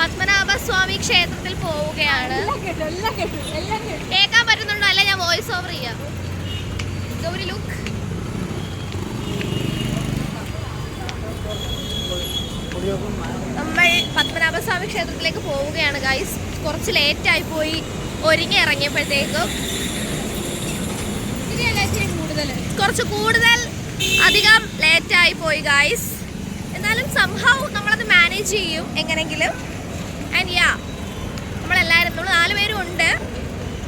പത്മനാഭസ്വാമി ക്ഷേത്രത്തിൽ പോവുകയാണ്. കേൾക്കാൻ പറ്റുന്നുണ്ടോ? അല്ല ഞാൻ വോയിസ് ഓവർ ചെയ്യാം. ഗൗരി ലുക്ക്. നമ്മൾ പത്മനാഭസ്വാമി ക്ഷേത്രത്തിലേക്ക് പോവുകയാണ് ഗൈസ്. കുറച്ച് ലേറ്റായി പോയി ഒരുങ്ങി ഇറങ്ങിയപ്പോഴത്തേക്കും. കുറച്ച് കൂടുതൽ അധികം ലേറ്റായി പോയി ഗൈസ്. എന്നാലും സംഹൗ നമ്മളത് മാനേജ് ചെയ്യും എങ്ങനെങ്കിലും. ആൻഡ് യാ നമ്മളെല്ലാവരും നമ്മൾ 4 പേരും ഉണ്ട്.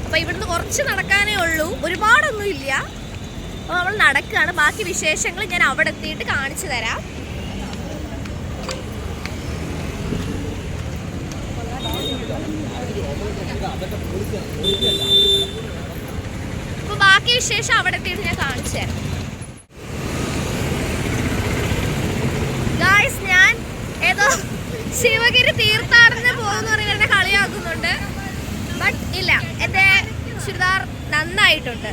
അപ്പോൾ ഇവിടുന്ന് കുറച്ച് നടക്കാനേ ഉള്ളൂ, ഒരുപാടൊന്നും ഇല്ല. അപ്പോൾ നമ്മൾ നടക്കുകയാണ്. ബാക്കി വിശേഷങ്ങൾ ഞാൻ അവിടെ എത്തിയിട്ട് കാണിച്ചു തരാം. അപ്പോൾ ബാക്കി വിശേഷം അവിടെ എത്തിയിട്ട് ഞാൻ കാണിച്ചു തരാം. ഗായ്സ് ഞാൻ ഏതോ ശിവഗിരി തീർത്ഥാടനം പോകുന്ന പറയുന്നത് എന്നെ കളിയാക്കുന്നുണ്ട്. ബട്ട് ഇല്ല, എൻ്റെ ചുരിദാർ നന്നായിട്ടുണ്ട്.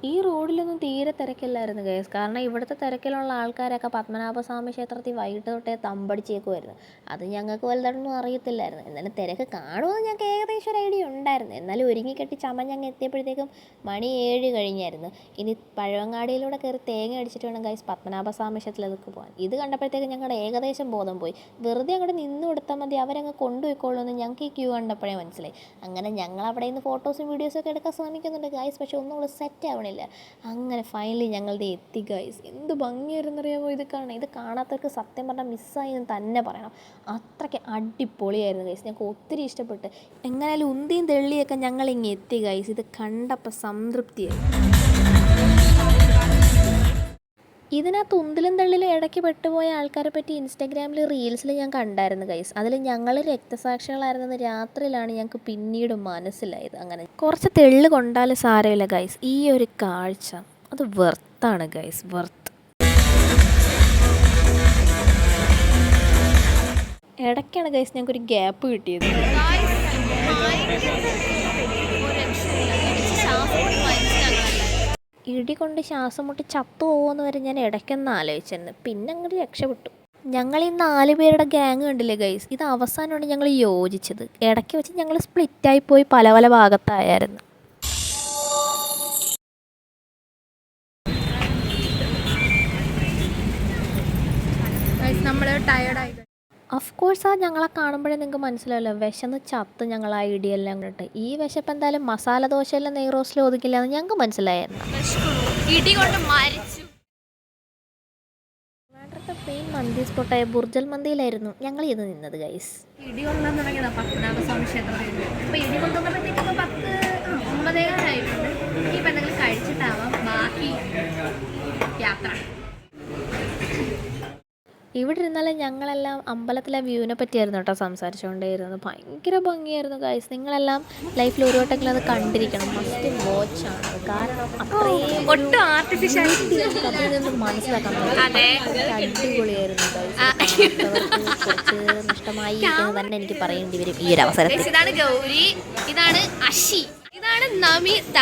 ഈ റോഡിലൊന്നും തീരെ തിരക്കില്ലായിരുന്നു ഗൈസ്. കാരണം ഇവിടുത്തെ തിരക്കിലുള്ള ആൾക്കാരൊക്കെ പത്മനാഭസ്വാമി ക്ഷേത്രത്തിൽ വൈകിട്ട് തൊട്ടേ തമ്പടിച്ചേക്കുമായിരുന്നു. അത് ഞങ്ങൾക്ക് വലുതായിട്ടൊന്നും അറിയത്തില്ലായിരുന്നു. എന്നാലും തിരക്ക് കാണുമെന്ന് ഞങ്ങൾക്ക് ഏകദേശം ഒരു ഐഡിയ ഉണ്ടായിരുന്നു. എന്നാലും ഒരുങ്ങിക്കെട്ടി ചമഞ്ഞങ്ങ് എത്തിയപ്പോഴത്തേക്കും മണി 7 കഴിഞ്ഞായിരുന്നു. ഇനി പഴവങ്ങാടിയിലൂടെ കയറി തേങ്ങ അടിച്ചിട്ട് വേണം ഗൈസ് പത്മനാഭസ്വാമി ക്ഷേത്രത്തിലേക്ക് പോകാൻ. ഇത് കണ്ടപ്പോഴത്തേക്കും ഞങ്ങളുടെ ഏകദേശം ബോധം പോയി. വെറുതെ അങ്ങോട്ട് നിന്ന് കൊടുത്താൽ മതി, അവരങ്ങ് കൊണ്ടുപോയിക്കോളൂന്ന് ഞങ്ങൾക്ക് ഈ ക്യൂ കണ്ടപ്പോഴേ മനസ്സിലായി. അങ്ങനെ ഞങ്ങൾ അവിടെ നിന്ന് ഫോട്ടോസും വീഡിയോസൊക്കെ എടുക്കാൻ ശ്രമിക്കുന്നുണ്ട് ഗൈസ്. പക്ഷെ ഒന്നും കൂടെ സെറ്റ് ആവണം. അങ്ങനെ ഫൈനലി ഞങ്ങളുടെ എത്തി ഗൈസ്. എന്ത് ഭംഗിയായിരുന്നു അറിയാമോ ഇത് കാണാൻ. ഇത് കാണാത്തവർക്ക് സത്യം പറഞ്ഞാൽ മിസ്സായി എന്ന് തന്നെ പറയണം. അത്രയ്ക്ക് അടിപൊളിയായിരുന്നു ഗൈസ്. ഞങ്ങൾക്ക് ഒത്തിരി ഇഷ്ടപ്പെട്ട്. എങ്ങനെയാലും ഉന്തിയും തെള്ളിയൊക്കെ ഞങ്ങൾ ഇങ്ങനെ എത്തി ഗൈസ്. ഇത് കണ്ടപ്പോൾ സംതൃപ്തിയായി. ഇതിനകത്ത് ഉന്തിലും തള്ളിലും ഇടയ്ക്ക് പെട്ടുപോയ ആൾക്കാരെ പറ്റി ഇൻസ്റ്റാഗ്രാമിൽ റീൽസിൽ ഞാൻ കണ്ടായിരുന്നു ഗൈസ്. അതിൽ ഞങ്ങൾ രക്തസാക്ഷികളായിരുന്നെന്ന് രാത്രിയിലാണ് ഞങ്ങൾക്ക് പിന്നീട് മനസ്സിലായത്. അങ്ങനെ കുറച്ച് തെള്ള് കൊണ്ടാലും സാരമില്ല ഗൈസ്. ഈ ഒരു കാഴ്ച അത് വെർത്താണ് ഗൈസ്, വെർത്ത്. ഇടയ്ക്കാണ് ഗൈസ് ഞങ്ങൾക്കൊരു ഗ്യാപ്പ് കിട്ടിയത്. ഇടി കൊണ്ട് ശ്വാസം മുട്ടി ചത്തു പോകുമെന്ന് വരെ ഞാൻ ഇടയ്ക്കൊന്ന് ആലോചിച്ചിരുന്നു. പിന്നെ അങ്ങോട്ട് രക്ഷപ്പെട്ടു. ഞങ്ങൾ ഈ 4 പേരുടെ ഗ്യാങ് കണ്ടില്ലേ ഗൈസ്, ഇത് അവസാനമാണ് ഞങ്ങൾ യോജിച്ചത്. ഇടയ്ക്ക് വെച്ച് ഞങ്ങൾ സ്പ്ലിറ്റായി പോയി പല പല ഭാഗത്തായിരുന്നു. നമ്മൾ ടയേർഡായി. ഓഫ് കോഴ്സ് ആ ഞങ്ങളെ കാണുമ്പോഴേ നിങ്ങൾക്ക് മനസ്സിലാവില്ല, വിശന്ന് ചത്ത് ഞങ്ങൾ ആ ഇടിയെല്ലാം കണ്ടിട്ട്. ഈ വിശപ്പ് എന്തായാലും മസാല ദോശയിലും നെയ് റോസ്റ്റിലും ഒതുക്കില്ല എന്ന് ഞങ്ങൾക്ക് മനസ്സിലായിരുന്നു. ട്രിവാൻഡ്രത്തെ മെയിൻ മന്തി സ്പോട്ടായ ബുർജൽ മന്തിയിലായിരുന്നു ഞങ്ങൾ ഇത് നിന്നത് ഗൈസ്. ഇടി കൊള്ളാൻ തുടങ്ങിയതാണ് പത്മനാഭസ്വാമി ക്ഷേത്രത്തിൽ. അപ്പോൾ ഇടി കൊണ്ടുവന്നപ്പോഴത്തേക്കൊക്കെ 9:15 ആയിട്ടുണ്ട്. ഇനിയിപ്പോൾ എന്തെങ്കിലും കഴിച്ചിട്ടാവാം ബാക്കി യാത്ര. ഇവിടെ ഇരുന്നാലും ഞങ്ങളെല്ലാം അമ്പലത്തിലെ വ്യൂവിനെ പറ്റിയായിരുന്നു കേട്ടോ സംസാരിച്ചുകൊണ്ടേയിരുന്നത്. ഭയങ്കര ഭംഗിയായിരുന്നു ഗൈസ്. നിങ്ങളെല്ലാം ലൈഫിൽ ഒരു വട്ടമെങ്കിലും അത് കണ്ടിരിക്കണം, മസ്റ്റ് വാച്ചാണ്. കാരണം അത്രയും ഒട്ടും ആർട്ടിഫിഷ്യൽ മനസ്സിലാക്കാൻ അടിപൊളിയായിരുന്നു ഗൈസ്. കുറച്ച് നഷ്ടമായി എന്ന് തന്നെ എനിക്ക് പറയേണ്ടി വരും ഈ ഒരു അവസരത്തിൽ. ഇതാണ് ഗൗരി, ഇതാണ് അഷി, ഇതാണ് നമിത.